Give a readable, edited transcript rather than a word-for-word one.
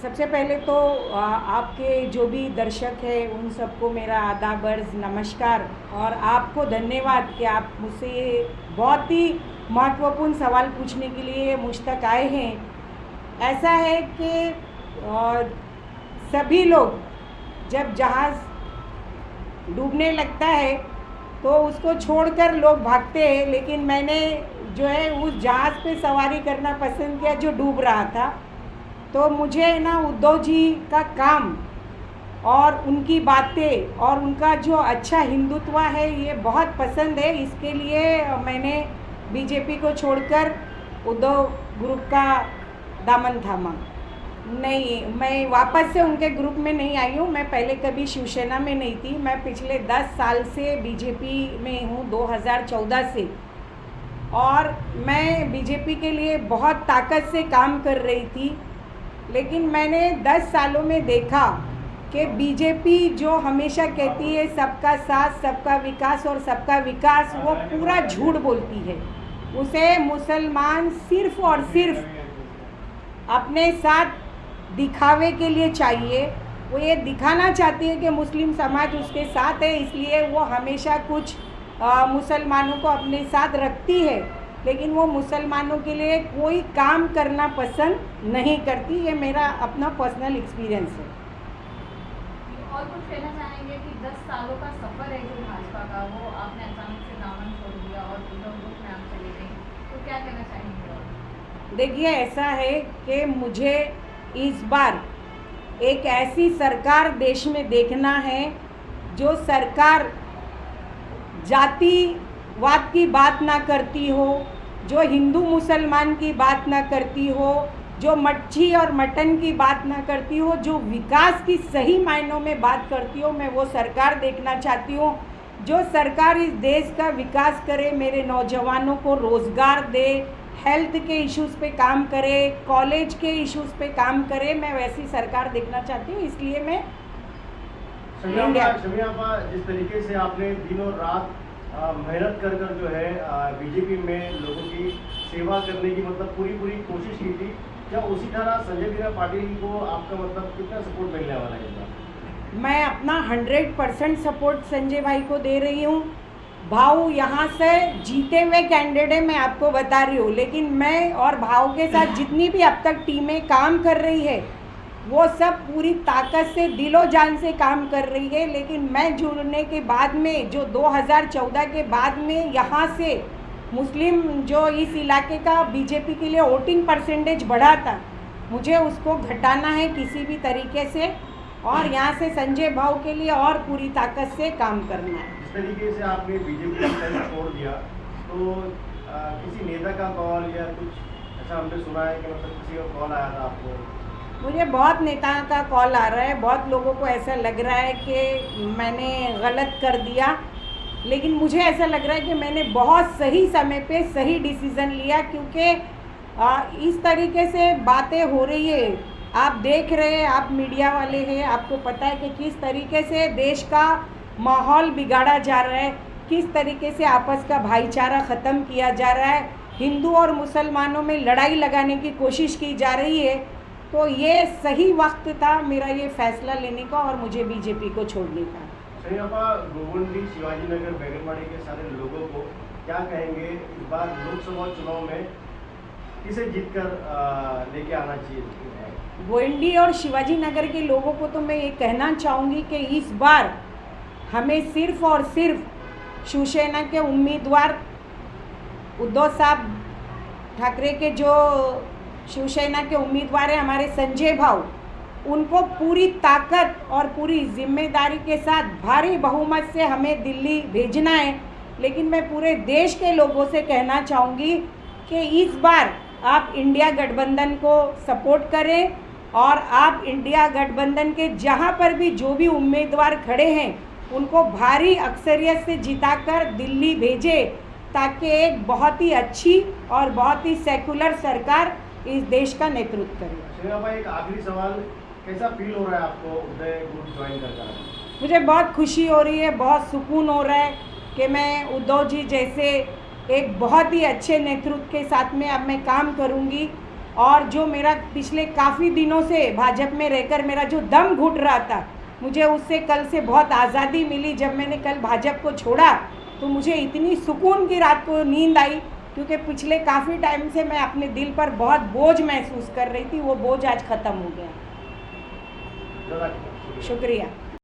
सबसे पहले तो आपके जो भी दर्शक हैं उन सबको मेरा आदाब अर्ज़ नमस्कार और आपको धन्यवाद कि आप मुझसे ये बहुत ही महत्वपूर्ण सवाल पूछने के लिए मुझ तक आए हैं। ऐसा है कि सभी लोग जब जहाज़ डूबने लगता है तो उसको छोड़कर लोग भागते हैं, लेकिन मैंने जो है उस जहाज़ पे सवारी करना पसंद किया जो डूब रहा था। तो मुझे ना उद्धव जी का काम और उनकी बातें और उनका जो अच्छा हिंदुत्व है ये बहुत पसंद है। इसके लिए मैंने बीजेपी को छोड़कर उद्धव ग्रुप का दामन थामा। नहीं, मैं वापस से उनके ग्रुप में नहीं आई हूँ। मैं पहले कभी शिवसेना में नहीं थी। मैं पिछले 10 साल से बीजेपी में हूँ, 2014 से, और मैं बीजेपी के लिए बहुत ताकत से काम कर रही थी। लेकिन मैंने 10 सालों में देखा कि बीजेपी जो हमेशा कहती है सबका साथ, सबका विकास और सबका विकास, वो पूरा झूठ बोलती है। उसे मुसलमान सिर्फ और सिर्फ अपने साथ दिखावे के लिए चाहिए। वो ये दिखाना चाहती है कि मुस्लिम समाज उसके साथ है, इसलिए वो हमेशा कुछ मुसलमानों को अपने साथ रखती है, लेकिन वो मुसलमानों के लिए कोई काम करना पसंद नहीं करती। ये मेरा अपना पर्सनल एक्सपीरियंस है। और कुछ कहना चाहेंगे कि 10 सालों का सफ़र है जो भाजपा का, वो आपने अचानक से दामन छोड़ दिया और उद्धव ग्रुप में आप चले गए, तो क्या कहना चाहेंगे? देखिए, ऐसा है कि मुझे इस बार एक ऐसी सरकार देश में देखना है जो सरकार जातिवाद की बात ना करती हो, जो हिंदू मुसलमान की बात ना करती हो, जो मच्छी और मटन की बात ना करती हो, जो विकास की सही मायनों में बात करती हो। मैं वो सरकार देखना चाहती हूँ जो सरकार इस देश का विकास करे, मेरे नौजवानों को रोज़गार दे, हेल्थ के इश्यूज़ पे काम करे, कॉलेज के इश्यूज़ पे काम करे। मैं वैसी सरकार देखना चाहती हूँ। इसलिए मैं शमियापा, जिस तरीके से आपने दिनों रात मेहनत कर जो है बीजेपी में लोगों की सेवा करने की पूरी कोशिश की थी, क्या उसी तरह संजय वीरा पाटिल को आपका कितना सपोर्ट मिलने वाला है? मैं अपना 100% सपोर्ट संजय भाई को दे रही हूँ। भाऊ यहाँ से जीते हुए कैंडिडेट है, मैं आपको बता रही हूँ, लेकिन मैं और भाऊ के साथ जितनी भी अब तक टीमें काम कर रही है वो सब पूरी ताकत से, दिलो जान से काम कर रही है। लेकिन मैं जुड़ने के बाद में, जो 2014 के बाद में यहाँ से मुस्लिम जो इस इलाके का बीजेपी के लिए वोटिंग परसेंटेज बढ़ा था, मुझे उसको घटाना है किसी भी तरीके से, और यहाँ से संजय भाऊ के लिए और पूरी ताकत से काम करना है। जिस तरीके से आपने बीजेपी का छोड़ दिया, तो किसी नेता का कॉल या कुछ ऐसा हमने सुना है कि किसी का कॉल आया था आपको? मुझे बहुत नेताओं का कॉल आ रहा है। बहुत लोगों को ऐसा लग रहा है कि मैंने गलत कर दिया, लेकिन मुझे ऐसा लग रहा है कि मैंने बहुत सही समय पे सही डिसीज़न लिया, क्योंकि इस तरीके से बातें हो रही है, आप देख रहे हैं, आप मीडिया वाले हैं, आपको पता है कि किस तरीके से देश का माहौल बिगाड़ा जा रहा है, किस तरीके से आपस का भाईचारा ख़त्म किया जा रहा है, हिंदू और मुसलमानों में लड़ाई लगाने की कोशिश की जा रही है। तो ये सही वक्त था मेरा ये फैसला लेने का और मुझे बीजेपी को छोड़ने का। गोवंडी, शिवाजी नगर, बैगनवाड़ी के सारे लोगों को क्या कहेंगे, इस बार लोकसभा चुनाव में किसे जीतकर लेके आना चाहिए? गोवंडी और शिवाजी नगर के लोगों को तो मैं ये कहना चाहूँगी कि इस बार हमें सिर्फ और सिर्फ शिवसेना के उम्मीदवार उद्धव साहब ठाकरे के जो शिवसेना के उम्मीदवार हैं हमारे संजय भाऊ, उनको पूरी ताकत और पूरी जिम्मेदारी के साथ भारी बहुमत से हमें दिल्ली भेजना है। लेकिन मैं पूरे देश के लोगों से कहना चाहूँगी कि इस बार आप इंडिया गठबंधन को सपोर्ट करें और आप इंडिया गठबंधन के जहाँ पर भी जो भी उम्मीदवार खड़े हैं उनको भारी अक्सरियत से जिताकर दिल्ली भेजें, ताकि एक बहुत ही अच्छी और बहुत ही सेकुलर सरकार इस देश का नेतृत्व करे। एक आखिरी सवाल, कैसा फील हो रहा है आपको उदय ग्रुप ज्वाइन कर? मुझे बहुत खुशी हो रही है, बहुत सुकून हो रहा है कि मैं उद्धव जी जैसे एक बहुत ही अच्छे नेतृत्व के साथ में अब मैं काम करूंगी। और जो मेरा पिछले काफ़ी दिनों से भाजपा में रहकर मेरा जो दम घुट रहा था, मुझे उससे कल से बहुत आज़ादी मिली। जब मैंने कल भाजपा को छोड़ा तो मुझे इतनी सुकून की रात को नींद आई, क्योंकि पिछले काफ़ी टाइम से मैं अपने दिल पर बहुत बोझ महसूस कर रही थी। वो बोझ आज ख़त्म हो गया। शुक्रिया।